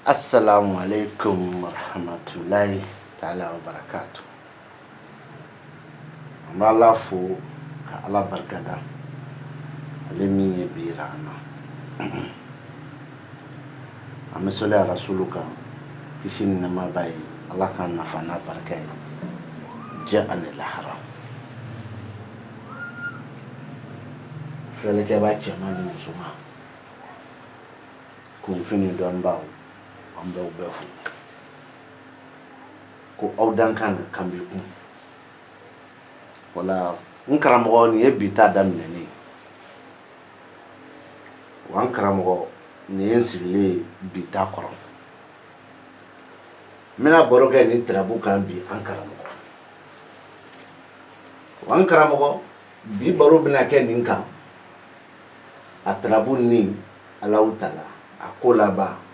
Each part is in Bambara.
Assalamu alaikum warahmatullahi ta'ala wa barakatuh. Allah fo ka Allah barkada alimi ye birana amisole rasuluka kishini na mabai Allah kan nafana barkai ja'an al-haram fele ke ba chamani musuma kun fini don bawo ambe ubefu ko awdan kan kambi wala nkaramo ni ebita damne ni wan karamo ni ensile bita koro mina boroge ni trabu kan bi ankaramo wan karamo bi baro bina ke ninka atrabu ni alautala akola ba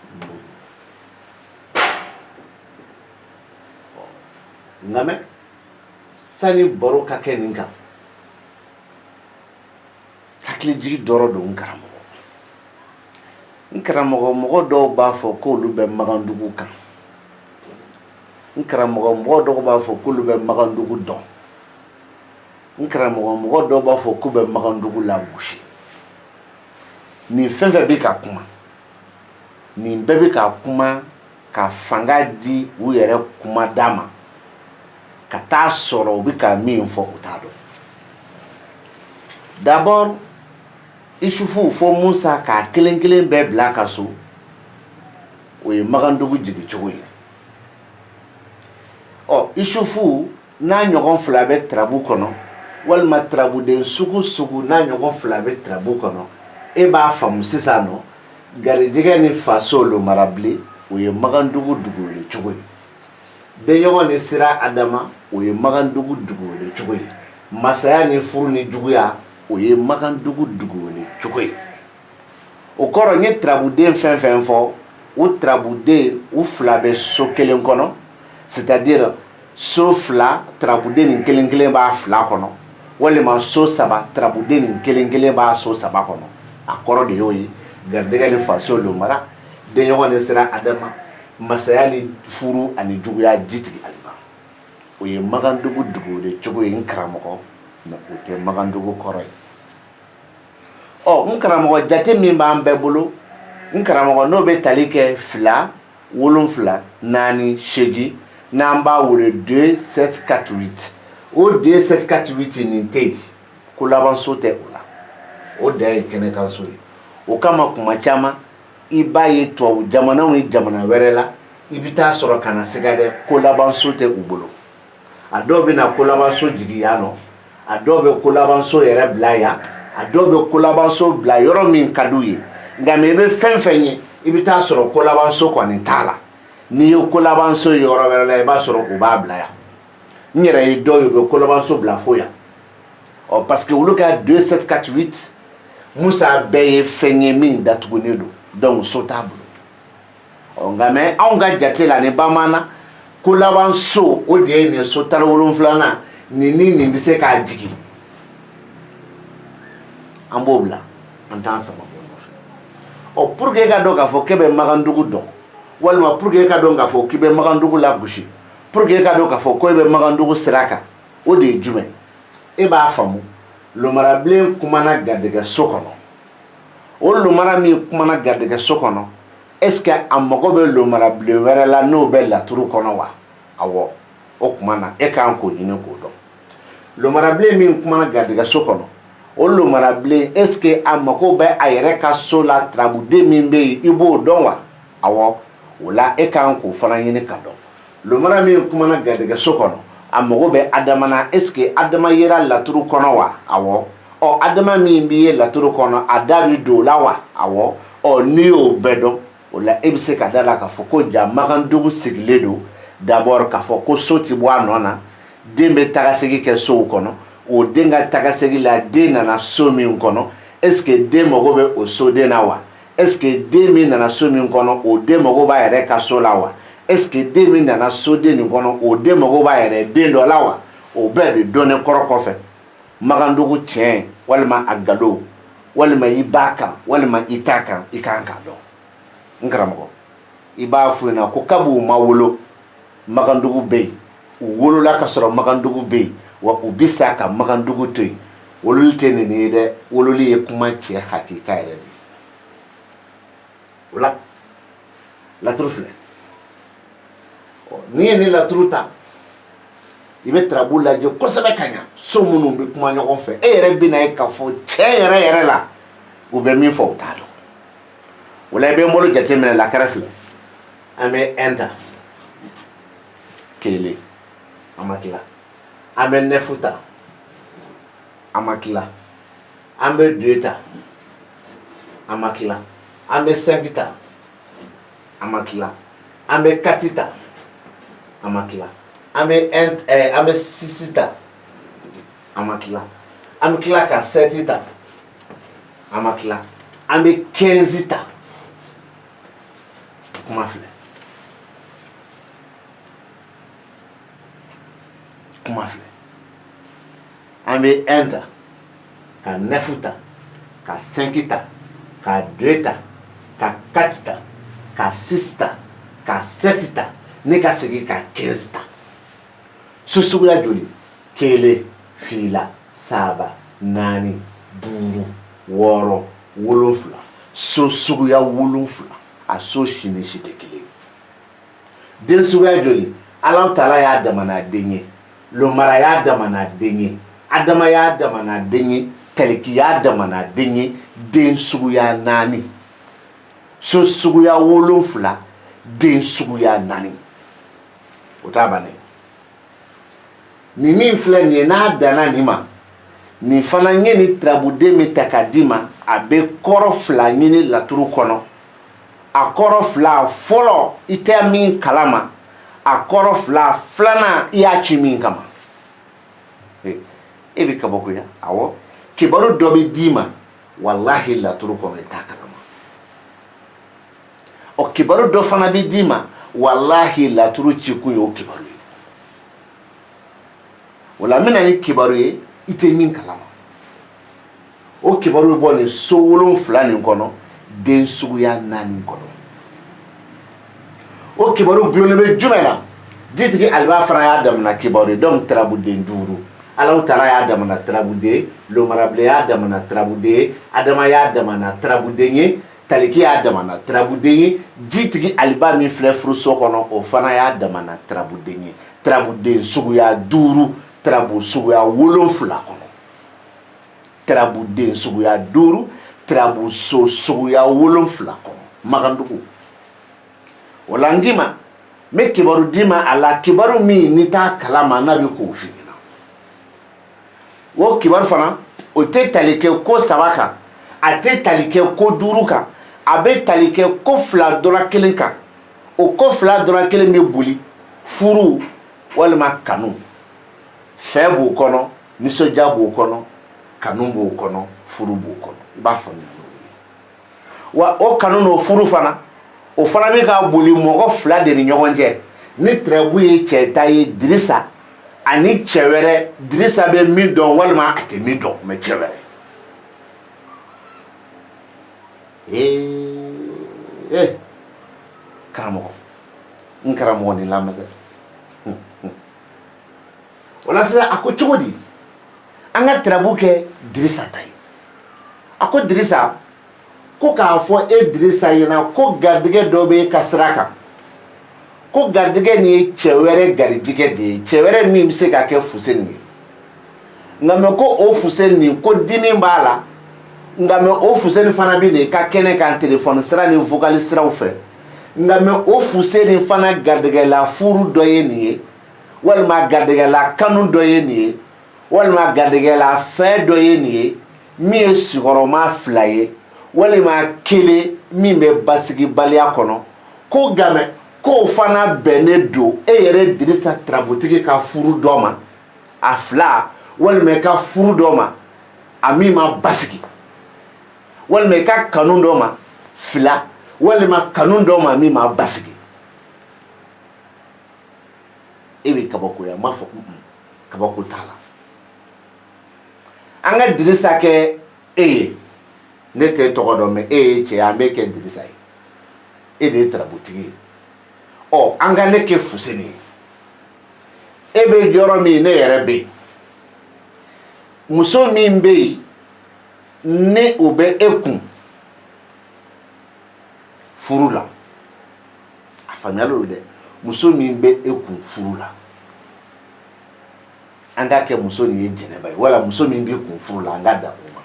ngame sani baro ka kɛ nin kan hakili jigi dɔrɔ don n karamɔgɔ mɔgɔ dɔw b'a fɔ k'olu bɛ Magandugu kan n karamɔgɔ mɔgɔ dɔw b'a fɔ k'olu bɛ Magandugu dɔn n karamɔgɔ mɔgɔ dɔw b'a fɔ k'u bɛ Magandugu lagosi nin fɛn fɛn bɛ ka kuma nin bɛɛ bɛ ka kuma ka fanga di u yɛrɛ kuma d'a ma ka taa sɔrɔ u bɛ ka min fɔ u t'a dɔn d'abord Isufu fo Musa k'a kelen kelen bɛɛ bila ka so o ye Magandugu jigicogo ye Isufu n'a ɲɔgɔn fila bɛ tarabu kɔnɔ walima tarabuden sugu sugu n'a ɲɔgɔn fila bɛ tarabu kɔnɔ e b'a faamu sisan nɔ garijɛgɛ ni faso lomarabilen o ye Magandugu dugukolo cogo ye bɛɲɔgɔn ni sira adama o ye Magandugu dugukolo cogo ye masaya ni furu ni juguya o ye Magandugu dugukolo cogo ye o kɔrɔ n ye tarabuden fɛn fɛn fɔ o tarabuden u fila bɛ so kelen kɔnɔ c'est-à-dire so fila tarabuden nin kelen kelen b'a fila kɔnɔ walima so saba tarabuden nin kelen kelen b'a so saba kɔnɔ a kɔrɔ de y'o ye garijɛgɛ ni faso lomara bɛɲɔgɔn ni sira adama masaya ni furu ani juguya jitigi alima o ye Magandugu dugukolo cogo ye n karamɔgɔ na o tɛ Magandugu kɔrɔ ye n karamɔgɔ jate min b'an bɛɛ bolo n karamɔgɔ n'o bɛ tali kɛ 2 7 4 8 n'an b'a wele 2 7 4 8 o 2 7 4 8 nin tɛ yen ko labanso tɛ o la o da ye kɛnɛkanso ye o kama kuma caman i b'a ye tubabu jamanaw ni jamana wɛrɛ la i bɛ taa sɔrɔ kana siga dɛ ko labanso tɛ u bolo a dɔw bɛ na ko labanso jigi yan nɔ a dɔw bɛ ko labanso yɛrɛ bila yan a dɔw bɛ ko labanso bila yɔrɔ min ka d'u ye nka mɛ i bɛ fɛn fɛn ye i bɛ taa sɔrɔ ko labanso kɔni t'a la n'i ye ko labanso ye yɔrɔ wɛrɛ la i b'a sɔrɔ u b'a bila yan n yɛrɛ ye dɔw ye u bɛ ko labanso bila fo yan parce que olu ka 2 7 4 8 Musa bɛɛ ye fɛn ye min datugunen don donc so t'a bolo nka mɛ anw ka jate la ni bamanan ko labanso o de ye nin so 17nan nin ni nin bɛ se k'a jigin an b'o bila an t'an sama bɔ nɔfɛ pour que e ka dɔn k'a fɔ k'e bɛ Magandugu dɔn walima pour que e ka dɔn k'a fɔ k'i bɛ Magandugu lagosi pour que e ka dɔn k'a fɔ ko e bɛ Magandugu sira kan o de ye jumɛn e b'a faamu lomarabilen kumana garijɛgɛ so kɔnɔ o lomara min kumana garijɛgɛ so kɔnɔ est-ce que a mago bɛ lomarabilen wɛrɛ la n'o bɛ laturu kɔnɔ wa awɔ o tuma na e kan k'o ɲini k'o dɔn lomarabilen min kumana garijɛgɛ so kɔnɔ o lomarabilen est-ce que a mago bɛ a yɛrɛ ka so la tarabuden min bɛ yen i b'o dɔn wa awɔ o la e kan k'o fana ɲini ka dɔn lomara min kumana garijɛgɛ so kɔnɔ a mago bɛ adama na est-ce que adama yera laturu kɔnɔ wa awɔ adama min bɛ ye laturu kɔnɔ a da bɛ don o la wa awɔ n'i y'o bɛɛ dɔn o la e bɛ se ka da la k'a fɔ ko ja Magandugu sigilen don d'abord k'a fɔ ko so ti bɔ a nɔ na den bɛ tagasegi kɛ sow kɔnɔ o den ka tagasegi la den nana so min kɔnɔ est-ce que den mago bɛ o soden na wa est-ce que den min nana so min kɔnɔ o den mago b'a yɛrɛ ka so la wa est-ce que den min nana soden nin kɔnɔ o den mago b'a yɛrɛ den dɔ la wa o bɛɛ bɛ dɔnnen kɔrɔ kɔfɛ Magandugu tiɲɛ walima a galon walima i b'a kan walima i t'a kan i kan k'a dɔn n karamɔgɔ i b'a f'u ɲɛna ko kab'u ma wolo Magandugu bɛ yen u wolola ka sɔrɔ Magandugu bɛ yen wa u bi sa ka Magandugu to yen wololi tɛ nin ye dɛ wololi ye kuma cɛ hakika yɛrɛ de o la laturu filɛ n'i ye nin laturu ta i bɛ tarabu lajɛ kosɛbɛ ka ɲa so minnu bɛ kuma ɲɔgɔn fɛ e yɛrɛ bɛ na ye k'a fɔ cɛ yɛrɛ la u bɛ min fɔ u t'a dɔn o la i bɛ n bolo jateminɛ lakɛrɛ filɛ an bɛ un ta kelen an ma tila an bɛ neuf ta an ma tila an bɛ deux ta an ma tila an bɛ cinq ta an ma tila an bɛ quatre ta an ma tila an bɛ six ta an ma tila an bɛ tila ka sept ta an ma tila an bɛ 15 ta kuma filɛ kuma filɛ an bɛ un ta ka neuf ta ka cinq ta ka deux ta ka quatre ta ka six ta ka sept ta ne ka segin ka 15 ta so suguya joli kelen fila saba naani duuru wɔɔrɔ wolonfila so suguya wolonfila a so si ni si tɛ kelen den suguya joli Alahu Taala y'a damana den ye lomara y'a damana den ye adama y'a damana den ye kaliki y'a damana den ye den suguya naani so suguya wolonfila den suguya naani o t'a bannen ni min filɛ nin ye n'a danna nin ma nin fana ye ni tarabuden min ta ka di ma a bɛ kɔrɔ fila ɲini laturu kɔnɔ a kɔrɔ fila fɔlɔ i tɛ min kalama a kɔrɔ fila filanan i y'a ci min kama e bɛ kabakoya awɔ kibaru dɔ bɛ d'i ma walahi laturu kɔnɔ i t'a kalama ɔ kibaru dɔ fana bɛ d'i ma walahi laturu cikun ye o kibaru ye o la n bɛna ni kibaru ye i tɛ min kalama o kibaru bɛ bɔ nin so wolonfila nin kɔnɔ den suguya naani kɔnɔ o kibaru gulonnen bɛ jumɛn na ditigi aliba fana y'a damana kibaru ye donc tarabuden duuru Alahu Taala y'a damana tarabuden lomarabilen y'a damana tarabuden ye adama y'a damana tarabuden ye taliki y'a damana tarabuden ye ditigi aliba min filɛ furuso kɔnɔ o fana y'a damana tarabuden ye tarabuden suguya duuru tarabu suguya wolonfila kɔnɔ tarabuden suguya duuru tarabu so suguya wolonfila kɔnɔ Magandugu o la n k'i ma n bɛ kibaru d'i ma a la kibaru min n'i t'a kalama n'a bɛ k'o f'i ɲɛna o kibaru fana o tɛ tali kɛ ko 3 kan a tɛ tali kɛ ko 5 kan a bɛ tali kɛ ko 2 dɔrɔn kelen kan o ko 2 dɔrɔn kelen bɛ boli furu walima kanu fɛ b'o kɔnɔ nisɔndiya b'o kɔnɔ kanu b'o kɔnɔ furu b'o kɔnɔ i b'a faamuya wa o kanu n'o furu fana o fana bɛ ka boli mɔgɔ 2 de ni ɲɔgɔn cɛ ni tɛrɛbu ye cɛ ta ye Dirisa ani cɛ wɛrɛ Dirisa bɛ min dɔn walima a tɛ min dɔn mais cɛ wɛrɛ karamɔgɔ n karamɔgɔ ni lamɛn o la sisan a ko cogo di an ka tɛrɛbu kɛ Dirisa ta ye a ko Dirisa ko k'a fɔ e Dirisa ɲɛna ko garijɛgɛ dɔ bɛ ka sira kan ko garijɛgɛ nin ye cɛ wɛrɛ garijɛgɛ de ye cɛ wɛrɛ min bɛ se ka kɛ Fuseni ye nka mɛ ko o Fuseni nin ko dimi b'a la nka mɛ o Fuseni fana bɛ nin ka kɛnɛ kan telefɔni sira ni vocal siraw fɛ nka mɛ o Fuseni fana garijɛgɛla furu dɔ ye nin ye walima garijɛgɛla kanu dɔ ye nin ye walima garijɛgɛla fɛ dɔ ye nin ye min ye sigiyɔrɔma 2 ye walima kelen min bɛ basigibaliya kɔnɔ ko gamɛ k'o fana bɛnnen don e yɛrɛ Dirisa tarabutigi ka furu dɔ ma a 2 walima i ka furu dɔ ma a min ma basigi walima i ka kanu dɔ ma 2 walima kanu dɔ ma min ma basigi e bɛ kabakoya n b'a fɔ kabako t'a la an ka Dirisa kɛ e ye ne tɛ tɔgɔ dɔn mais e ye cɛ ye an bɛ kɛ Dirisa ye e de ye tarabutigi ye ɔ an ka ne kɛ Fuseni ye e bɛ yɔrɔ min ne yɛrɛ bɛ yen muso min bɛ yen ni o bɛ e kun furu la a faamuyala o dɛ muso min bɛ e kun furu la an k'a kɛ muso nin ye Jɛnɛba ye wala muso min bɛ kun furu la an k'a da o ma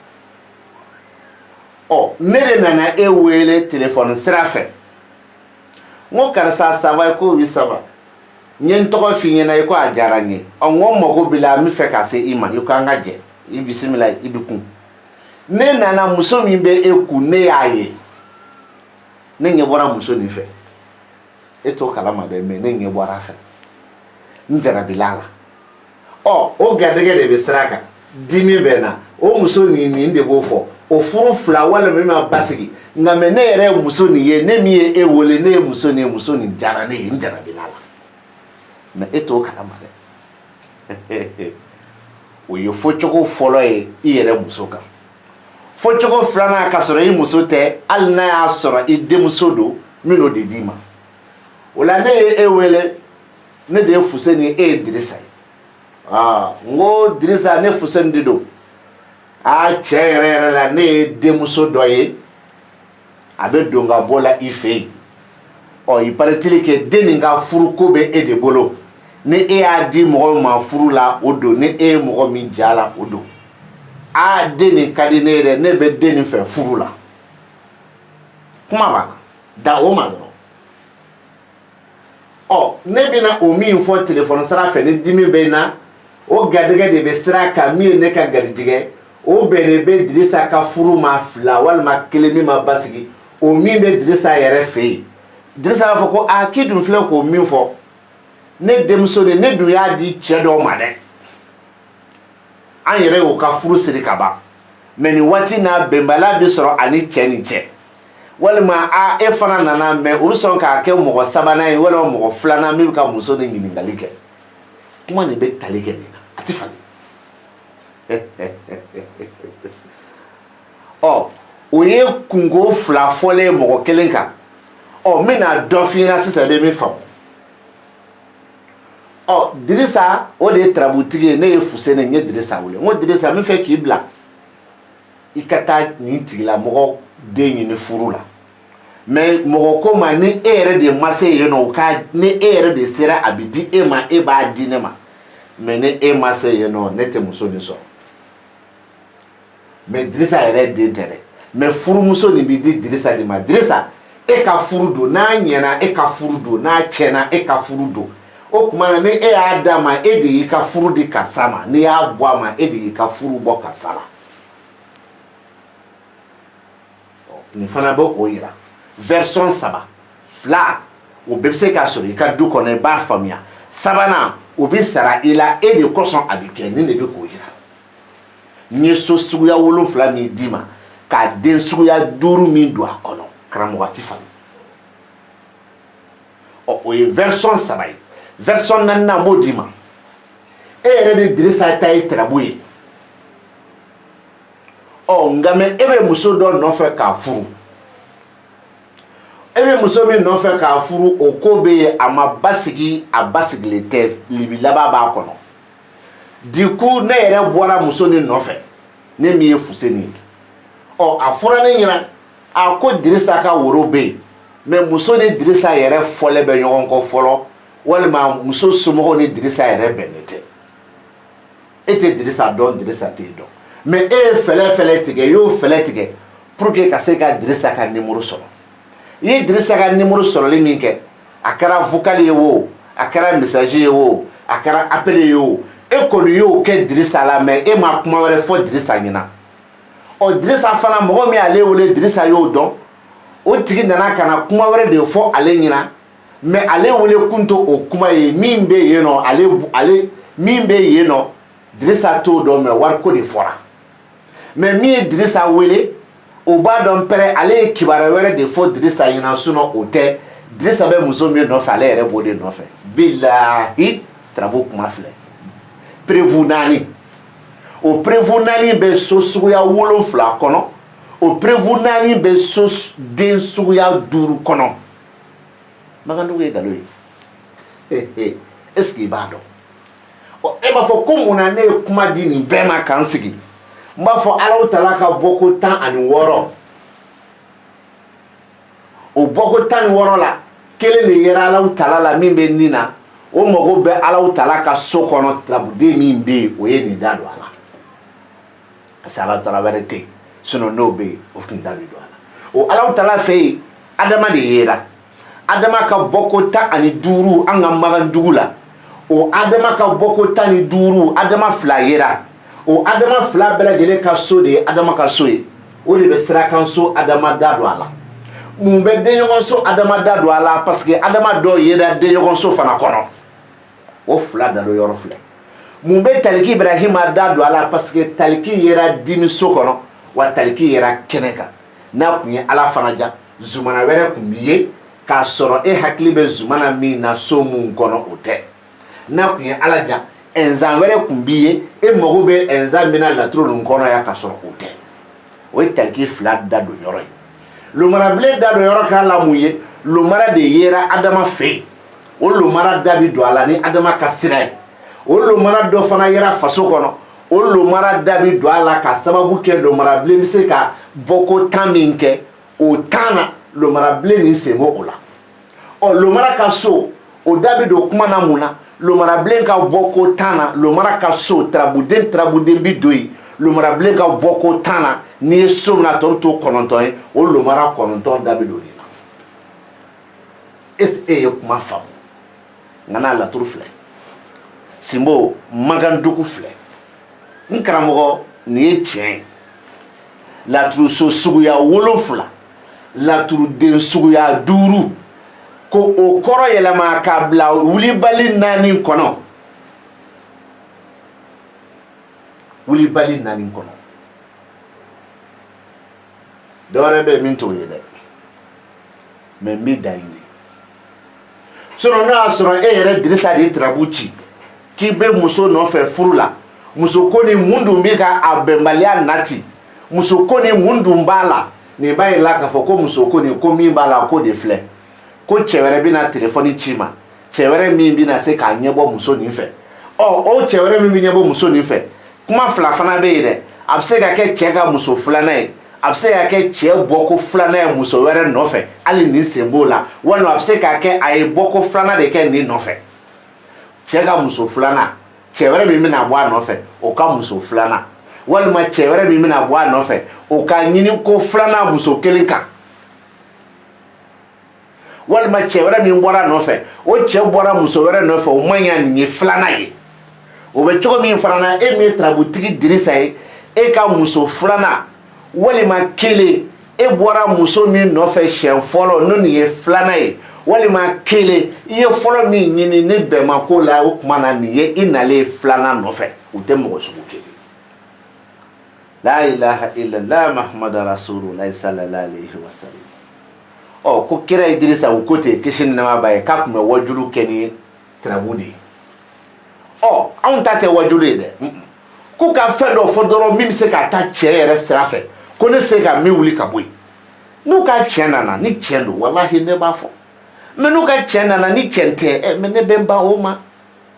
ɔ ne de nana e wele téléphone sira fɛ n ko karisa ça va ko oui ça va n ye n tɔgɔ f'i ɲɛna i ko a diyara n ye ɔ n ko n mago b'i la n bɛ fɛ ka se i ma i ko an ka jɛ i bisimila i bɛ kun ne nana muso min bɛ e kun ne y'a ye ne ɲɛ bɔra muso nin fɛ e t'o kalama dɛ mais ne ɲɛ bɔra a fɛ n jarabila a la ɔ o garijɛgɛ de bɛ sira kan dimi bɛ n na o muso nin de b'o fɔ o furu fila walima min ma basigi nka mɛ ne yɛrɛ ye muso nin ye ne min ye e wele ne ye muso nin diyara ne ye n jarabila a la mɛ e t'o kalama dɛ o ye fɔcogo fɔlɔ ye i yɛrɛ muso kan fɔcogo filanan ka sɔrɔ i muso tɛ hali n'a y'a sɔrɔ i denmuso don min'o de d'i ma o la ne ye e wele ne de ye Fuseni ye e ye Dirisa ye n ko Dirisa ne Fuseni de don tiɲɛ yɛrɛ yɛrɛ la ne ye denmuso dɔ ye a bɛ don ka bɔ la i fɛ yen ɔ il paraît-il que den nin ka furuko bɛ e de bolo ni e y'a di mɔgɔ ma furu la o don ni e ye mɔgɔ min ja la o don den nin ka di ne yɛrɛ ne bɛ den nin fɛ furu la kuma b'a la da o ma dɔrɔn ɔ ne bɛna o min fɔ téléphone sira fɛ ni dimi bɛ n na o garijɛgɛ de bɛ sira kan min ye ne ka garijɛgɛ o bɛnnen bɛ Dirisa ka furu ma fila walima kelen min ma basigi o min bɛ Dirisa yɛrɛ fɛ yen Dirisa b'a fɔ ko k'i dun filɛ k'o min fɔ ne denmuso de ne dun y'a di cɛ dɔw ma dɛ an yɛrɛ y'o ka furu siri ka ban mɛ nin waati n'a bɛnbaliya bɛ sɔrɔ ani cɛ ni cɛ walima e fana nana mɛ o bɛ sɔn k'a kɛ mɔgɔ sabanan ye walima mɔgɔ filanan min bɛ ka muso ni ɲininkali kɛ kuma nin bɛ tali kɛ nin na a tɛ falen ɔ o ye kungo fila fɔlen mɔgɔ kelen kan ɔ n bɛna dɔ f'i ɲɛna sisan i bɛ min faamu ɔ Dirisa o de ye tarabutigi ye ne ye Fuseni n ye Dirisa wele n ko Dirisa n bɛ fɛ k'i bila i ka taa nin tigilamɔgɔ den ɲini furu la mɛ mɔgɔ ko ma ni e yɛrɛ de ma se yen nɔ ni e yɛrɛ de sera a bɛ di e ma e b'a di ne ma mɛ ni e ma se yen nɔ ne tɛ muso nin sɔrɔ mɛ Dirisa yɛrɛ den tɛ dɛ mɛ furumuso nin bɛ di Dirisa de ma Dirisa e ka furu don n'a ɲɛna e ka furu don n'a tiɲɛna e ka furu don o tuma na ni e y'a d'a ma e de y'i ka furu di karisa ma n'i y'a bɔ a ma e de y'i ka furu bɔ karisa la nin fana bɛ o yira version 3 fila o bɛɛ bɛ se k'a sɔrɔ i ka du kɔnɔ i b'a faamuya sabanan o bɛ sara i la e de kosɔn a bɛ kɛ nin de bɛ k'o yira n ye so suguya 7 min d'i ma k'a den suguya 5 min don a kɔnɔ karamɔgɔ ti falen ɔ o ye version 3 ye version 4 m'o d'i ma e yɛrɛ de Dirisa ta ye tarabu ye ɔ nka mɛ e bɛ muso dɔ nɔfɛ k'a furu e bɛ muso min nɔfɛ k'a furu o ko bɛ yen a ma basigi a basigilen tɛ libi laban b'a kɔnɔ du coup ne yɛrɛ bɔra muso nin nɔfɛ ne min ye Fuseni ye ɔ a fɔra ne ɲɛna a ko Dirisa ka woro bɛ yen mɛ muso ni Dirisa yɛrɛ fɔlen bɛ ɲɔgɔn kɔ fɔlɔ walima muso somɔgɔw ni Dirisa yɛrɛ bɛnnen tɛ e tɛ Dirisa dɔn Dirisa t'e dɔn mɛ e ye fɛlɛ tigɛ i y'o fɛlɛ tigɛ pour que ka se ka Dirisa ka numéro sɔrɔ i ye Dirisa ka numéro sɔrɔli min kɛ a kɛra vocal ye o a kɛra message ye o a kɛra appel ye o e kɔni y'o kɛ Dirisa la mɛ e ma kuma wɛrɛ fɔ Dirisa ɲɛna ɔ Dirisa fana mɔgɔ min y'ale wele Dirisa y'o dɔn o tigi nana ka na kuma wɛrɛ de fɔ ale ɲɛna mɛ ale wele kun tɛ o kuma ye min bɛ yen nɔ ale min bɛ yen nɔ Dirisa t'o dɔn mɛ wariko de fɔra mɛ min ye Dirisa wele o b'a dɔn pɛrɛ ale ye kibaruya wɛrɛ de fɔ Dirisa ɲɛna sinon o tɛ Dirisa bɛ muso min nɔfɛ ale yɛrɛ b'o de nɔfɛ bilahi tarabu kuma filɛ prévu 4 o prévu 4 bɛ so suguya 7 kɔnɔ o prévu 4 bɛ so den suguya 5 kɔnɔ magandugu ye galo ye est-ce que b'a dɔn e b'a fɔ ko mun na ne ye kuma di nin bɛɛ ma k'an sigi n b'a fɔ Alahu Taala ka bɔko 16 o bɔko 16 la kelen de yera Alahu Taala la min bɛ nin na o mago bɛ Alahu Taala ka so kɔnɔ tirabuden min bɛ yen o ye nin da don a la parce que Alahu Taala wɛrɛ tɛ yen sinon n'o bɛ yen o tun da bɛ don a la o Alahu Taala fɛ yen Adama de yera Adama ka bɔko 15 an ka magandugu la o Adama ka bɔko 15 Adama fila yera o Adama fila bɛɛ lajɛlen ka so de ye Adama ka so ye o de bɛ sirakan so Adama da don a la mun bɛ denɲɔgɔn so Adama da don a la parce que Adama dɔ yera denɲɔgɔn so fana kɔnɔ o fila da don yɔrɔ filɛ mun bɛ Taliki Ibrahima da don a la parce que Taliki yera dimi so kɔnɔ wa Taliki yera kɛnɛ kan n'a kun ye Ala fana ja zumana wɛrɛ kun b'i ye k'a sɔrɔ e hakili bɛ zumana min na so mun kɔnɔ o tɛ n'a kun ye Ala ja ɛnzan wɛrɛ kun b'i ye e mago bɛ ɛnzan min na laturu nin kɔnɔ ya k'a sɔrɔ o tɛ o ye Taliki fila da don yɔrɔ ye lomarabilen da don yɔrɔ k'a la mun ye lomara de yera Adama fɛ yen o lomara da bi don a la ni Adama ka sira ye o lomara dɔ fana yera faso kɔnɔ o lomara da bi don a la ka sababu kɛ lomarabilen bɛ se ka bɔko 10 min kɛ o 10 na lomarabilen nin sen bɔ o la ɔ lomara ka so o da bi don kuma na mun na lomarabilen ka bɔko 10 na lomara ka so tirabuden bi don yen lomarabilen ka bɔko 10 na n'i ye so min na tɔ to 9 ye o lomara 9 da bi don nin na est-ce que e ye kuma faamu nka n'a laturu filɛ Simbo magandugu filɛ n karamɔgɔ nin ye tiɲɛ ye laturu so suguya 7 laturu den suguya 5 ko o kɔrɔ yɛlɛma k'a bila wulibali 4 kɔnɔ wulibali 4 kɔnɔ dɔwɛrɛ bɛ min t'o ye dɛ mais n bɛ da ɲini sinon n'a y'a sɔrɔ e yɛrɛ Dirisa de ye tirabu ci k'i bɛ muso nɔfɛ furu la muso ko ni mun dun bɛ ka a bɛnbaliya nati muso ko ni mun dun b'a la nin b'a yira k'a fɔ ko muso ko ni ko min b'a la ko de filɛ ko cɛ wɛrɛ bɛna telefɔni ci ma cɛ wɛrɛ min bɛna se k'a ɲɛbɔ muso nin fɛ o cɛ wɛrɛ min bɛ ɲɛbɔ muso nin fɛ kuma fila fana bɛ yen dɛ a bɛ se ka kɛ cɛ ka muso filanan ye a bɛ se ka kɛ cɛ bɔko filanan ye muso wɛrɛ nɔfɛ hali nin sen b'o la walima a bɛ se ka kɛ a ye bɔko filanan de kɛ nin nɔfɛ cɛ ka muso filanan cɛ wɛrɛ min bɛna bɔ a nɔfɛ o ka muso filanan walima cɛ wɛrɛ min bɛna bɔ a nɔfɛ o ka ɲini ko filanan muso kelen kan walima cɛ wɛrɛ min bɔra a nɔfɛ o cɛ bɔra muso wɛrɛ nɔfɛ o man ɲa nin ye filanan ye o bɛ cogo min fana na e min ye tarabutigi Dirisa ye e ka muso filanan walima kelen e bɔra muso min nɔfɛ siɲɛ fɔlɔ n'o nin ye filanan ye walima kelen i ye fɔlɔ min ɲini ni bɛnbako la o tuma na nin ye i nalen filanan nɔfɛ u tɛ mɔgɔ sugu kelen la ilaha illallah Muhammadu rasulullah sallallahu alaihi wasallam ko kira Dirisa u ko ten kisi ni nɛɛma b'a ye k'a tun bɛ wajulu kɛ ni tirabu de ye anw ta tɛ wajulu ye dɛ k'u ka fɛn dɔ fɔ dɔrɔn min bɛ se ka taa cɛ yɛrɛ sira fɛ ko ne se ka min wuli ka bɔ yen n'u ka tiɲɛ nana ni tiɲɛ don walahi ne b'a fɔ mais n'u ka tiɲɛ nana ni tiɲɛ tɛ mais ne bɛ n ban o ma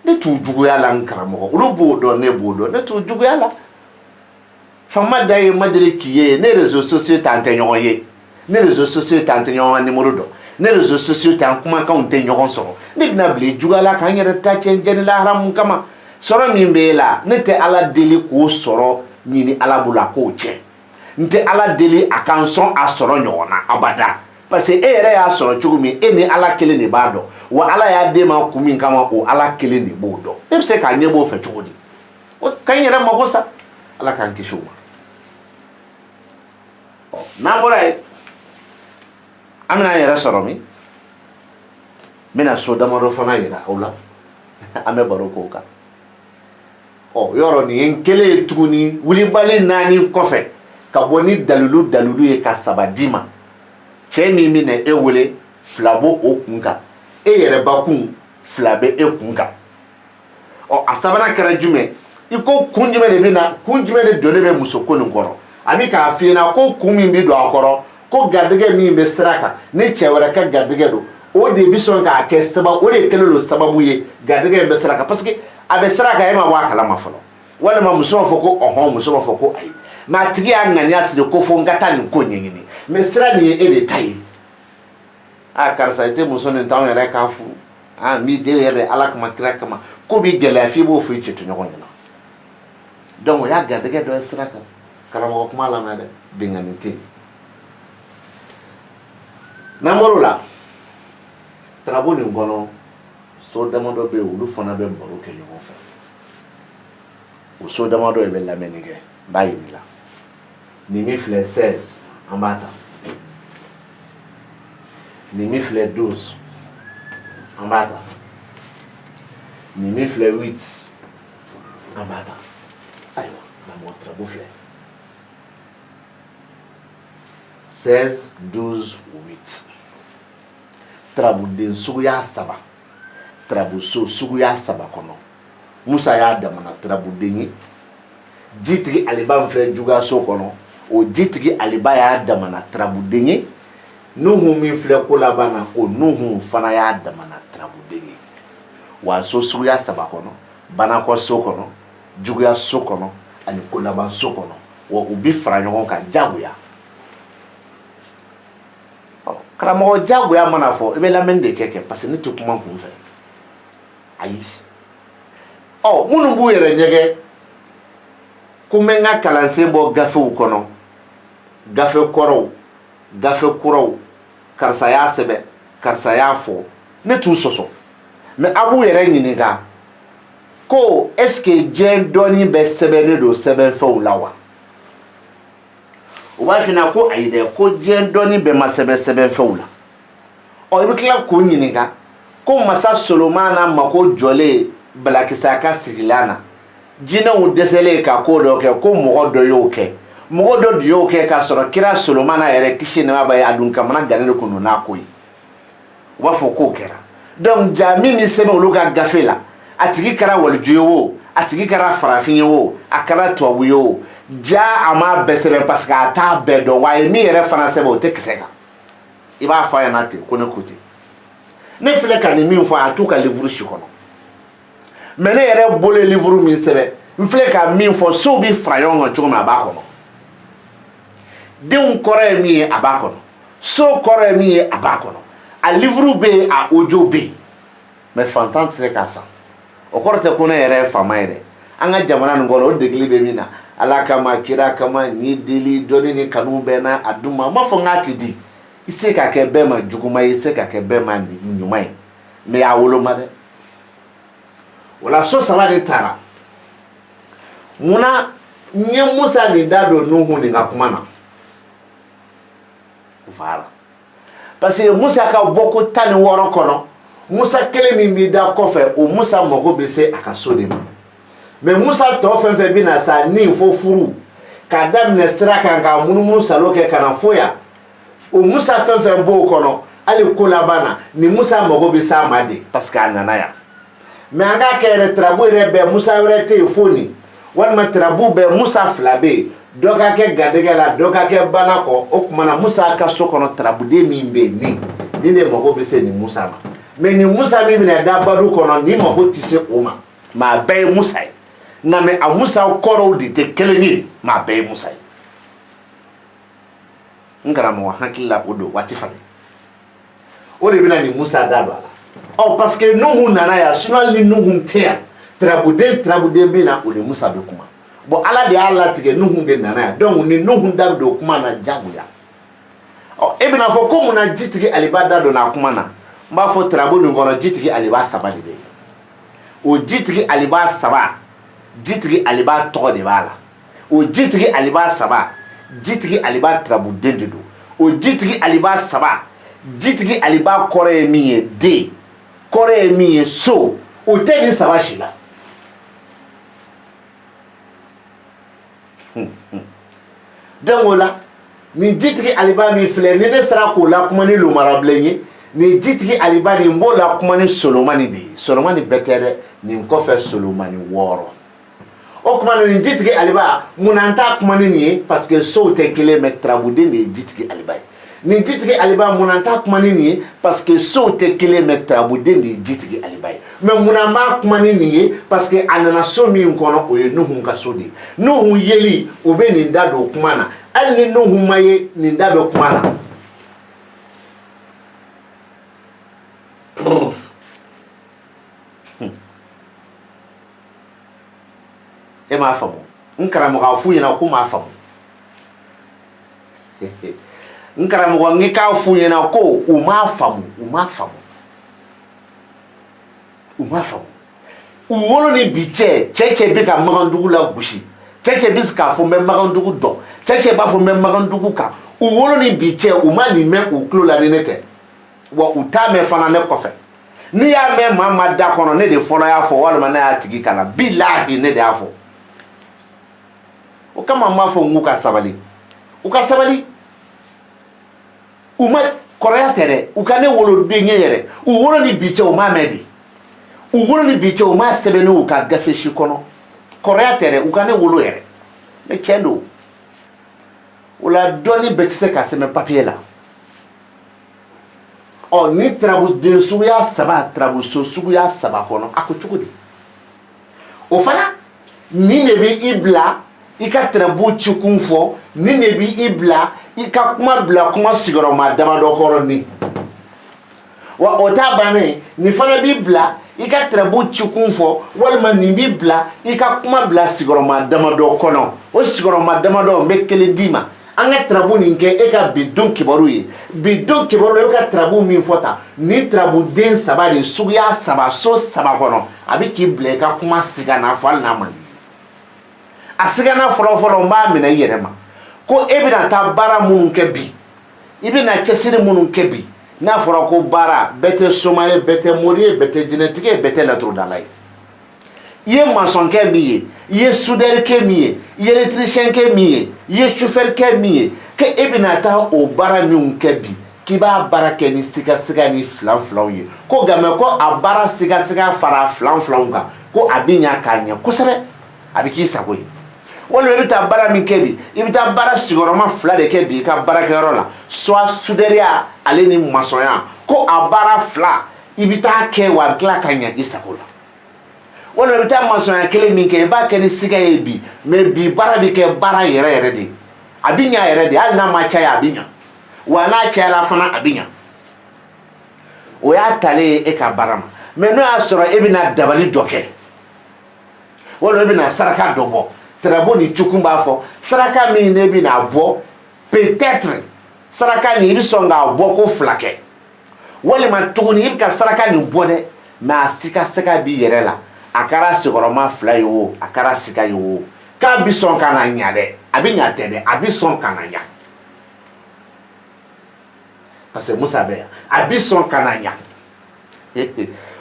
ne t'u juguya la n karamɔgɔ olu b'o dɔn ne b'o dɔn ne t'u juguya la faama da ye ma deli k'i ye ne réseaux sociaux t'an tɛ ɲɔgɔn ye ne réseaux sociaux t'an tɛ ɲɔgɔn ka numéro dɔn ne réseaux sociaux t'an kumakanw tɛ ɲɔgɔn sɔrɔ ne bɛna bila i juguya la k'an yɛrɛ ta tiɲɛ jɛni lahara mun kama sɔrɔ min b'e la ne tɛ Ala deli k'o sɔrɔ ɲini Ala bolo a k'o tiɲɛ n tɛ Ala deli a k'an sɔn a sɔrɔ ɲɔgɔn na abada parce que e yɛrɛ y'a sɔrɔ cogo min e ni Ala kelen de b'a dɔn wa Ala y'a d'e ma kun min kama o Ala kelen de b'o dɔn e bɛ se k'a ɲɛ b'o fɛ cogo di o ka n yɛrɛ mago sa Ala k'an kisi o ma n'an bɔra yen an bɛna an yɛrɛ sɔrɔ min n bɛna so damadɔ fana yira aw la an bɛ baro k'o kan yɔrɔ nin ye n kelen ye tuguni wulibali 4 kɔfɛ ka bɔ ni dalilu ye ka 3 di ma cɛ min bɛna e wele 2 bɔ o kun kan e yɛrɛ bakun 2 bɛ e kun kan a 3nan kɛra jumɛn i ko kun jumɛn de bɛna kun jumɛn de donnen bɛ muso ko nin kɔrɔ a bɛ k'a f'i ɲɛna ko kun min bɛ don a kɔrɔ ko garijɛgɛ min bɛ sira kan ni cɛ wɛrɛ ka garijɛgɛ don o de bi sɔn k'a kɛ sababu o de kɛlen don sababu ye garijɛgɛ in bɛ sira kan parce que a bɛ sira kan e ma bɔ a kalama fɔlɔ walima muso b'a fɔ ko ɔhɔn muso b'a fɔ ko ayi mɛ a tigi y'a ŋaniya siri ko fo n ka taa nin ko ɲɛɲini mɛ sira nin ye e de ta ye karisa i tɛ muso nin t'anw yɛrɛ k'a furu m'i den yɛrɛ ala kama kira kama ko b'i gɛlɛya f'i b'o fɔ i cɛ to ɲɔgɔn ɲɛna donc o y'a garijɛgɛ dɔ ye sira kan karamɔgɔ kuma lamɛn dɛ bingani tɛ yen n'an bɔr'o la tarabu nin kɔnɔ so damadɔ bɛ yen olu fana bɛ baro kɛ ɲɔgɔn fɛ o so damadɔ de bɛ lamɛnni kɛ n b'a yir'i la nin min filɛ 16 an b'a ta nin min filɛ 12 an b'a ta nin min filɛ 8 an b'a ta ayiwa karamɔgɔ tarabu filɛ 16 12 8 tarabuden suguya 3 tarabuso suguya 3 kɔnɔ musa y'a damana tarabuden ye jitigi aliba min filɛ juguyaso kɔnɔ o jitigi aliba y'a damana tarabuden ye nuhu min filɛ ko laban na o nuhu fana y'a damana tarabuden ye wa so suguya 3 kɔnɔ banakɔ so kɔnɔ juguyaso kɔnɔ ani ko laban so kɔnɔ wa u bi fara ɲɔgɔn kan jagoya karamɔgɔ jagoya mana fɔ i bɛ lamɛnni de kɛ parce que ne tɛ kuma kun fɛ ayi minnu b'u yɛrɛ ɲɛgɛ ko n bɛ n ka kalansen bɔ gafew kɔnɔ gafe kɔrɔw gafe kuraw karisa y'a sɛbɛn karisa y'a fɔ ne t'u sɔsɔ mɛ a b'u yɛrɛ ɲininka ko est ce que diɲɛ dɔɔni bɛ sɛbɛnnen don sɛbɛnfɛnw la wa u b'a f'i ɲɛna ko ayi dɛ ko diɲɛ dɔɔni bɛɛ ma sɛbɛn sɛbɛnfɛnw la i bɛ tila k'o ɲininka ko masa solomana mako jɔlen balakisa ka sigilan na jinɛw dɛsɛlen ka ko dɔ kɛ ko mɔgɔ dɔ y'o kɛ mɔgɔ dɔ de y'o kɛ k'a sɔrɔ kira solomana yɛrɛ kisi nɛɛma b'a ye a dun kamana gannen de kun don n'a ko ye u b'a fɔ k'o kɛra donc ja min bɛ sɛbɛn olu ka gafe la a tigi kɛra waliju ye o a tigi kɛra farafin ye o a kɛra tubabu ye o ja a ma bɛɛ sɛbɛn parce que a t'a bɛɛ dɔn wa a ye min yɛrɛ fana sɛbɛn o tɛ kisɛ kan i b'a fɔ a ɲɛna ten ko ne ko ten ne filɛ ka nin min fɔ a t'u ka livre si kɔnɔ mais ne yɛrɛ bolo ye livre min sɛbɛn n filɛ ka min fɔ sow bi fara ɲɔgɔn kan cogo min a b'a kɔnɔ denw kɔrɔ ye min ye a b'a kɔnɔ so kɔrɔ ye min ye a b'a kɔnɔ a livre bɛ yen a audio bɛ yen mais fantan tɛ se k'a san o kɔrɔ tɛ ko ne yɛrɛ ye faama ye dɛ an ka jamana nin kɔnɔ o degeli bɛ min na ala kama kira kama ni deli dɔnni ni kanu bɛ na a dun ma n b'a fɔ n k'a tɛ di i se ka kɛ bɛɛ ma juguman ye i se ka kɛ bɛɛ ma ɲuman ye mais a woloma dɛ o la so 3 de taara munna n ye musa nin da don nuhu nin ka kuma na voilà parce que musa ka bɔ ko 16 kɔnɔ musa kelen min b'i da kɔfɛ o musa mago bɛ se a ka so de ma mais musa tɔ fɛn fɛn bɛ na sa ni fo furu k'a daminɛ sira kan k'a munumunu salo kɛ ka na fo yan o musa fɛn fɛn b'o kɔnɔ hali ko laban na ni musa mago bɛ s'a ma de parce que a nana yan mais an k'a kɛ yɛrɛ tarabu yɛrɛ bɛɛ musa wɛrɛ tɛ yen fo nin walima tarabu bɛɛ musa 2 bɛ yen dɔ ka kɛ garijɛgɛ la dɔ ka kɛ bana kɔ o tuma na musa ka so kɔnɔ tarabuden min bɛ yen nin de mago bɛ se nin musa ma mais nin musa min bɛna da badu kɔnɔ ni mago tɛ se o ma mais a bɛɛ ye musa ye nka mais a musa kɔrɔw de tɛ kelen ye mais a bɛɛ ye musa ye n karamɔgɔ hakili la o don waati fana o de bɛna nin musa da don a la parce que nuhu nana yan sinon ni nuhu tɛ yan tarabuden bɛ na o ni musa bɛ kuma bon ala de y'a latigɛ nuhu de nana yan donc ni nuhu da bɛ don kuma na jagoya e bɛna fɔ ko munna jitigi aliba da donna a kuma na n b'a fɔ tarabu nin kɔnɔ jitigi aliba 3 de bɛ yen o jitigi aliba 3 jitigi aliba tɔgɔ de b'a la o jitigi aliba 3 jitigi aliba tarabuden de don o jitigi aliba 3 jitigi aliba kɔrɔ ye min ye den kɔrɔ ye min ye so o tɛ nin 3 si la donc o la nin jitigi aliba min filɛ ni ne sera k'o la kuma ni lomarabilen ye nin jitigi aliba nin n b'o la kuma ni solomani de ye solomani bɛɛ tɛ dɛ nin kɔfɛ solomani 6 o tuma na nin jitigi aliba munna n t'a kuma ni nin ye parce que sow tɛ kelen mais tarabuden de ye jitigi aliba ye ni jitigi aliba mun ta kuma ni nin ye parce que so tɛ kelen mais tarabuden de ye jitigi aliba ye mais mun b'a kuma ni nin ye parce que a nana so min kɔnɔ o ye Nuhu ka so de ye Nuhu yeli o bɛ nin da don kuma na hali ni Nuhu ma ye nin da bɛ kuma na e m'a faamu n karamɔgɔ f'u ɲɛna ko m'a faamu n karamɔgɔ n k'a f'u ɲɛna ko u m'a faamu u m'a faamu u wolo ni bi cɛ bɛ ka Magandugu la gosi cɛ bɛ se k'a fɔ n bɛ Magandugu dɔn cɛ b'a fɔ n bɛ Magandugu kan u wolo ni bi cɛ u ma nin mɛn u tulo la ni ne tɛ wa u t'a mɛn fana ne kɔfɛ n'i y'a mɛn maa ma da kɔnɔ ne de fɔlɔ y'a fɔ walima ne y'a tigi kalan bilahi ne de y'a fɔ o kama n b'a fɔ n k'u ka sabali u ka sabali u ma kɔrɔya tɛ dɛ u ka ne woloden ye yɛrɛ u wolo ni bi cɛ u m'a mɛn de u wolo ni bi cɛ u m'a sɛbɛnni u ka gafe si kɔnɔ kɔrɔya tɛ dɛ u ka ne wolo yɛrɛ mais tiɲɛ don o la dɔɔni bɛɛ tɛ se ka sɛbɛn papier la ɔ ni tarabuden suguya saba tarabuso suguya saba kɔnɔ a ko cogo di o fana nin de bɛ i bila i ka tarabu ci kun fɔ nin de bɛ i bila i ka kuma bila kuma sigiyɔrɔma damadɔ kɔrɔ ni wa o t'a bannen nin fana b'i bila i ka tarabu ci kun fɔ walima nin b'i bila i ka kuma bila sigiyɔrɔma damadɔ kɔnɔ o sigiyɔrɔma damadɔ n bɛ kelen d'i ma an ka tarabu nin kɛ e ka bidon kibaru ye bidon kibaru e ka tarabu min fɔ ta ni tarabuden saba de suguya saba so saba kɔnɔ a bɛ k'i bila i ka kuma sigana fɔ hali n'a man di a sigana fɔlɔ-fɔlɔ n b'a minɛ i yɛrɛ ma ko e bɛna taa baara minnu kɛ bi i bɛna cɛsiri minnu kɛ bi n'a fɔra ko baara bɛɛ tɛ soma ye bɛɛ tɛ mori ye bɛɛ tɛ jinɛtigi ye bɛɛ tɛ laturudala ye i ye maçonkɛ min ye i ye soudɛrikɛ min ye i ye électricienkɛ min ye i ye chauffeurkɛ min ye ko e bɛna taa o baara minnu kɛ bi k'i b'a baara kɛ ni sigasiga ni filan-filanw ye ko nka mɛ ko a baara sigasiga fara filan-filanw kan ko a bɛ ɲa k'a ɲɛ kosɛbɛ a bɛ k'i sago ye walima i bɛ taa baara min kɛ bi i bɛ taa baara sigiyɔrɔma 2 de kɛ bi i ka baarakɛyɔrɔ la soit soudɛriya ale ni maçonya ko a baara 2 i bɛ taa kɛ wa a bɛ tila ka ɲɛ i sago la walima i bɛ taa maçonya kelen min kɛ i b'a kɛ ni siga ye bi mais bi baara bɛ kɛ baara yɛrɛ de a bɛ ɲa yɛrɛ de hali n'a ma caya a bɛ ɲa wa n'a cayala fana a bɛ ɲa o y'a talen ye e ka baara ma mais n'o y'a sɔrɔ e bɛna dabali dɔ kɛ walima e bɛna saraka dɔ bɔ tarabu ni cukun b'a fɔ saraka min ne bɛna bɔ peut-être saraka nin i bɛ sɔn k'a bɔ ko 2 kɛ walima tuguni i bɛ ka saraka nin bɔ dɛ mais a sikasɛgɛ b'i yɛrɛ la a kɛra sigiyɔrɔma 2 ye o a kɛra siga ye o k'a bɛ sɔn ka na ɲa dɛ a bɛ ɲa tɛ dɛ a bɛ sɔn ka na ɲa parce que Musa bɛ yan a bɛ sɔn ka na ɲa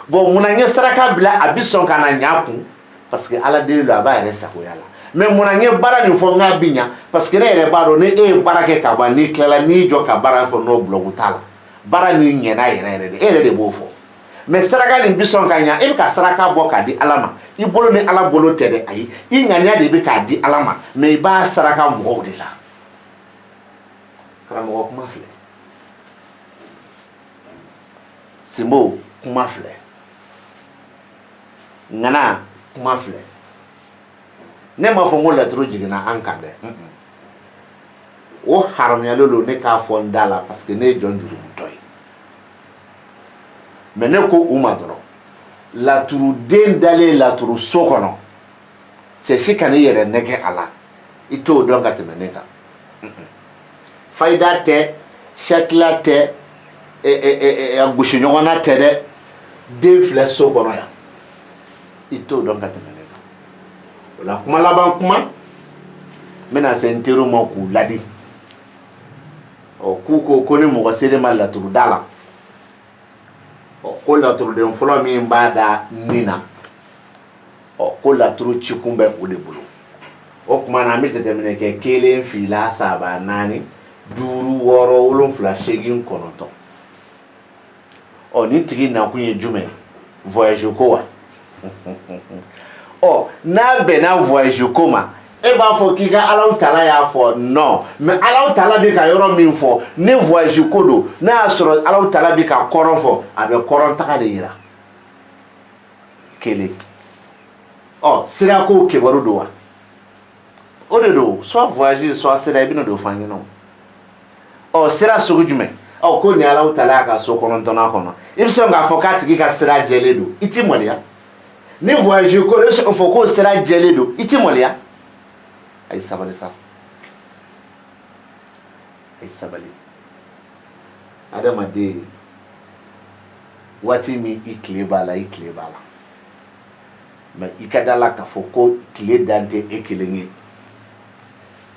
bon munna n ye saraka bila a bɛ sɔn ka na ɲa kun parce que ala deli don a b'a yɛrɛ sagoya la mais munna n ye baara nin fɔ n k'a bɛ ɲa parce que ne yɛrɛ b'a dɔn ni e ye baara kɛ ka ban n'i tilala n'i jɔ ka baara fɔ n'o bloc t'a la baara nin ɲɛna yɛrɛ de e yɛrɛ de b'o fɔ mais saraka nin bɛ sɔn ka ɲa e bɛ ka saraka bɔ k'a di ala ma i bolo ni ala bolo tɛ dɛ ayi i ŋaniya de bɛ k'a di ala ma mais i b'a saraka mɔgɔw de la karamɔgɔ kuma filɛ Simbo kuma filɛ ŋana kuma filɛ ne m'a fɔ n ko laturu jiginna an kan dɛ o haramuyalen don ne k'a fɔ n da la parce que ne ye jɔn jurumutɔ ye mais ne ko u ma dɔrɔn laturuden dalen laturu so kɔnɔ cɛ si ka n'i yɛrɛ nɛgɛ a la i t'o dɔn ka tɛmɛ ne kan fayida tɛ satila tɛ gosi ɲɔgɔnna tɛ dɛ den filɛ so kɔnɔ yan i t'o dɔn ka tɛmɛ ne kan o la kuma laban kuma n bɛna se n teriw ma k'u ladi k'u ko ni mɔgɔ selen ma laturuda la ko laturuden fɔlɔ min b'a da nin na ko laturu cikun bɛ o de bolo o tuma na an bɛ jateminɛ kɛ 1 2 3 4 5 6 7 8 9 ni tigi nakun ye jumɛn voyage ko wa n'a bɛnna voyage ko ma e b'a fɔ k'i ka Alahu Taala y'a fɔ non mais Alahu Taala bɛ ka yɔrɔ min fɔ ne voyage ko don n'a y'a sɔrɔ Alahu Taala bɛ ka kɔrɔn fɔ a bɛ kɔrɔn taga de yira kelen sira ko kibaru don wa o de don soit voyage soit sira i bɛna don f'an ɲɛna o sira sugu jumɛn ko ni Alahu Taala y'a ka so kɔnɔntɔnnan kɔnɔ i bɛ sɔn k'a fɔ k'a tigi ka sira jɛlen don i ti maloya ni voyage ko i bɛ sɔn k'a fɔ k'o sira jɛlen don i ti maloya ay sabali sa ay sabali adamaden waati min i tile b'a la i tile b'a la mais i ka da la k'a fɔ ko tile dan tɛ e kelen ye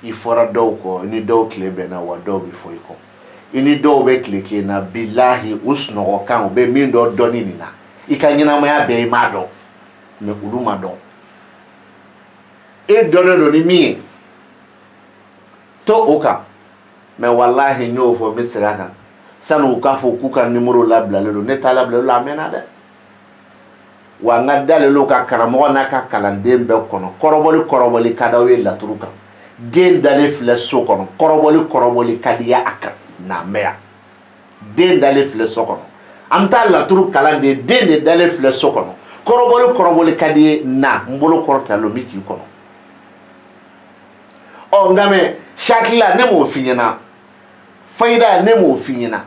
i fɔra dɔw kɔ i ni dɔw tile bɛnna wa dɔw bɛ fɔ i kɔ i ni dɔw bɛ tile kelen na bilahi u sunɔgɔkan u bɛ min dɔn dɔnni nin na i ka ɲɛnamaya bɛɛ i m'a dɔn mais olu ma dɔn e dɔnnen don ni min ye to o kan mais wallahi n y'o fɔ n bɛ segin a kan sani u k'a fɔ k'u ka numéro labilalen don ne ta labilalen don a mɛnna dɛ wa n ka dalen ka karamɔgɔ n'a ka kalanden bɛɛ kɔnɔ kɔrɔbɔli ka d'aw ye laturu kan den dalen filɛ so kɔnɔ kɔrɔbɔli ka di a kan n'a mɛn yan den dalen filɛ so kɔnɔ an bɛ taa laturu kalan de den de dalen filɛ so kɔnɔ kɔrɔbɔli ka di ye na n bolo kɔrɔtalen don n bɛ k'i kɔnɔ nka mɛ shakila ne m'o f'i ɲɛna fayida ne m'o f'i ɲɛna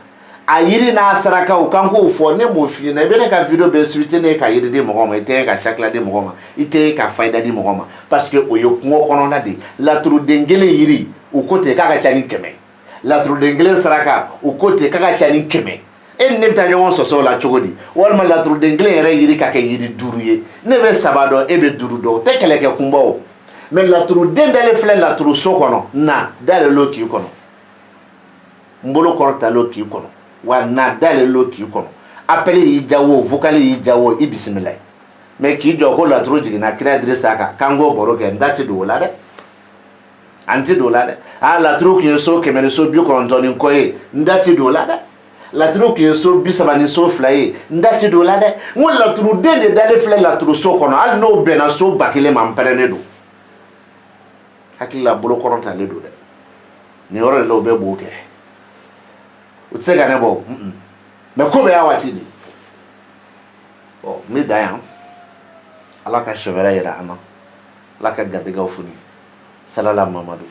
a yiri n'a sarakaw kan k'o fɔ ne m'o f'i ɲɛna i bɛ ne ka video bɛɛ suite ne ka yiri di mɔgɔ ma i tɛ ka shakila di mɔgɔ ma i tɛ ka fayida di mɔgɔ ma parce que o ye kungo kɔnɔna de laturuden kelen yiri u ko ten k'a ka ca ni 100 laturuden kelen saraka u ko ten k'a ka ca ni 100 e ni ne bɛ taa ɲɔgɔn sɔsɔ o la cogo di walima laturuden kelen yɛrɛ yiri ka kɛ yiri 5 ye ne bɛ 3 dɔn e bɛ 5 dɔn o tɛ kɛlɛkɛ kunba o mais laturu den dalen filɛ laturu so kɔnɔ na dalelo k'i kɔnɔ n bolo kɔrɔtalo k'i kɔnɔ wa na dalelo k'i kɔnɔ appel y'i jawo vocal y'i jawo i bisimila mais k'i jɔ ko laturu jiginna kira Dirisa kan k'an k'o baro kɛ n da ti don o la dɛ an ti don o la dɛ laturu kun ye so 100 ni so 90 ni kɔ ye n da ti don o la dɛ laturu kun ye so 30 ni so 2 ye n da ti don o la dɛ n ko laturu den de dalen filɛ laturu so kɔnɔ hali n'o bɛnna so 1000 ma n pɛrɛnnen don hakilila bolo kɔrɔtalen don dɛ nin yɔrɔ de la u bɛ b'o kɛ u tɛ se ka ne bɔ mais ko bɛɛ y'a waati de n bɛ dan yan ala ka sɛ wɛrɛ yira an na ala ka garijɛgɛw foni salala mamadu